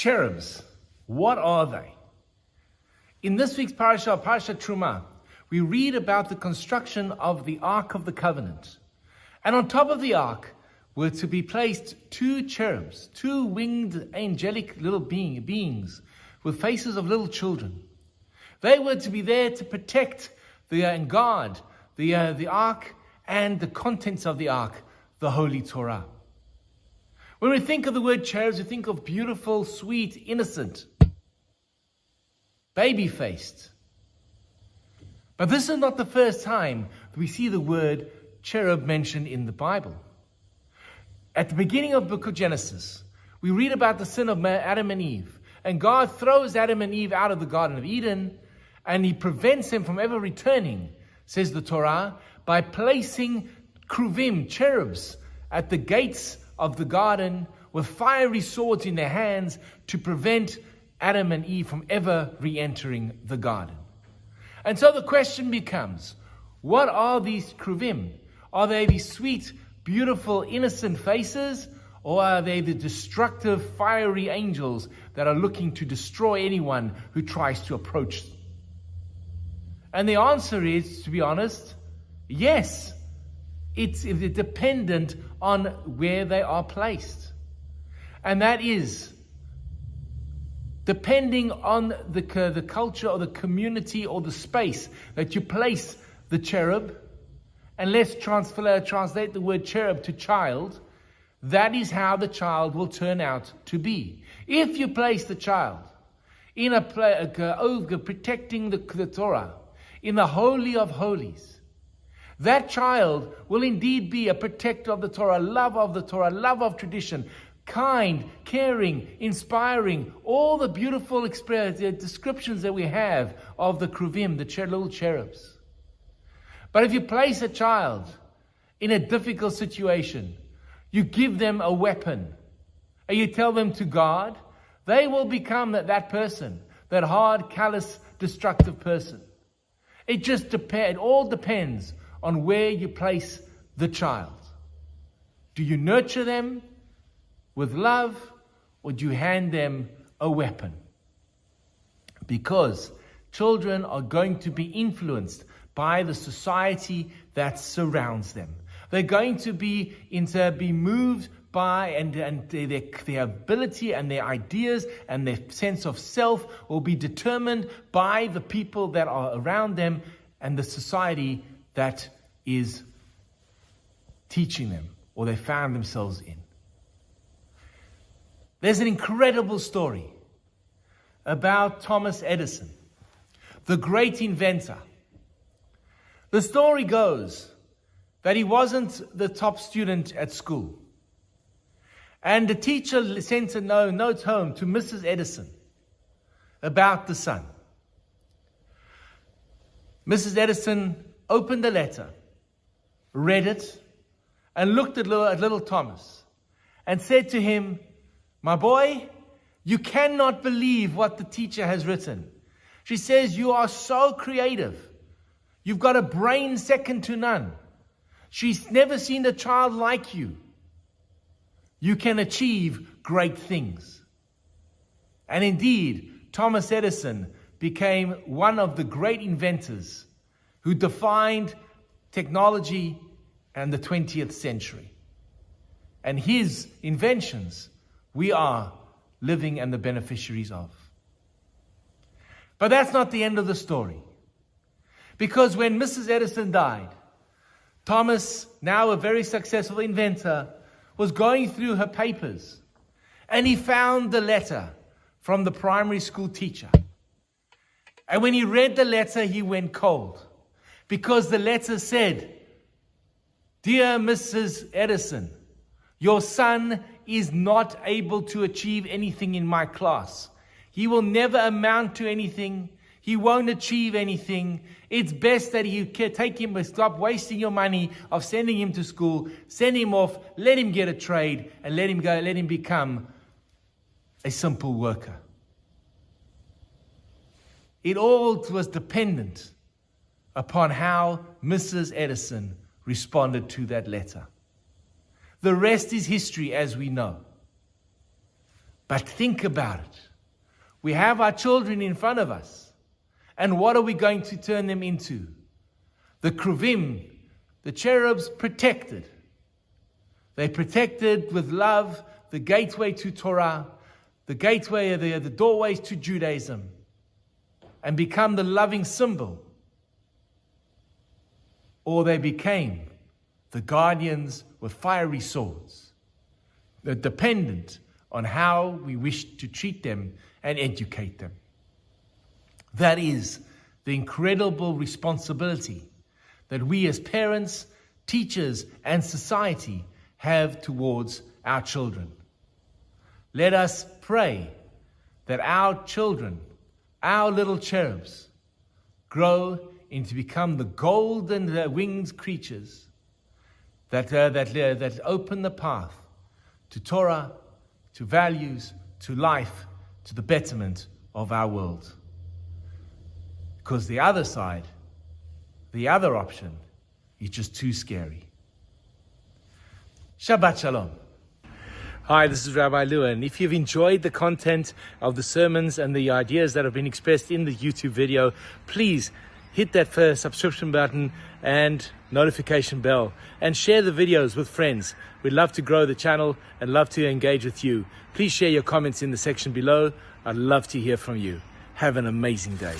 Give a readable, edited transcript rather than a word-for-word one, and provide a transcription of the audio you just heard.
Cherubs, what are they? In this week's parasha, Parshat Terumah, we read about the construction of the Ark of the Covenant. And on top of the Ark were to be placed two cherubs, two winged angelic little beings with faces of little children. They were to be there to protect and guard the Ark and the contents of the Ark, the Holy Torah. When we think of the word cherubs, we think of beautiful, sweet, innocent, baby-faced. But this is not the first time that we see the word cherub mentioned in the Bible. At the beginning of the book of Genesis, we read about the sin of Adam and Eve. And God throws Adam and Eve out of the Garden of Eden, and he prevents them from ever returning, says the Torah, by placing cherubs, at the gates of the garden with fiery swords in their hands to prevent Adam and Eve from ever re-entering the garden. And so the question becomes, what are these cherubim? Are they these sweet, beautiful, innocent faces, or are they the destructive, fiery angels that are looking to destroy anyone who tries to approach them? And the answer is, to be honest, yes. It's dependent on where they are placed. And that is depending on the culture or the community or the space that you place the cherub. And let's translate the word cherub to child. That is how the child will turn out to be. If you place the child in protecting the Torah, in the Holy of Holies, that child will indeed be a protector of the Torah, love of tradition, kind, caring, inspiring, all the beautiful descriptions that we have of the cherubim, the little cherubs. But if you place a child in a difficult situation, you give them a weapon, and you tell them to guard, they will become that person, that hard, callous, destructive person. It all depends on where you place the child. Do you nurture them with love, or do you hand them a weapon? Because children are going to be influenced by the society that surrounds them. They're going to be moved by and their ability and their ideas and their sense of self will be determined by the people that are around them and the society that is teaching them or they found themselves in. There's an incredible story about Thomas Edison, the great inventor. The story goes that he wasn't the top student at school. And the teacher sent a note home to Mrs. Edison about the son. Mrs. Edison opened the letter, read it, and looked at little Thomas and said to him, "My boy, you cannot believe what the teacher has written. She says you are so creative. You've got a brain second to none. She's never seen a child like you. You can achieve great things." And indeed, Thomas Edison became one of the great inventors who defined technology and the 20th century. And his inventions, we are living and the beneficiaries of. But that's not the end of the story. Because when Mrs. Edison died, Thomas, now a very successful inventor, was going through her papers, and he found the letter from the primary school teacher. And when he read the letter, he went cold, because the letter said, "Dear Mrs. Edison, your son is not able to achieve anything in my class. He will never amount to anything. He won't achieve anything. It's best that you take him, stop wasting your money of sending him to school, send him off, let him get a trade, and let him become a simple worker." It all was dependent upon how Mrs. Edison responded to that letter. The rest is history, as we know. But think about it. We have our children in front of us. And what are we going to turn them into? The Kruvim, the cherubs protected. They protected with love the gateway to Torah, the gateway, the doorways to Judaism, and become the loving symbol. Or they became the guardians with fiery swords. They're dependent on how we wish to treat them and educate them. That is the incredible responsibility that we as parents, teachers, and society have towards our children. Let us pray that our children, our little cherubs, grow into become the golden winged creatures that open the path to Torah, to values, to life, to the betterment of our world. Because the other side, the other option, is just too scary. Shabbat Shalom. Hi, this is Rabbi Lewin. If you've enjoyed the content of the sermons and the ideas that have been expressed in the YouTube video, please hit that first subscription button and notification bell and share the videos with friends. We'd love to grow the channel and love to engage with you. Please share your comments in the section below. I'd love to hear from you. Have an amazing day.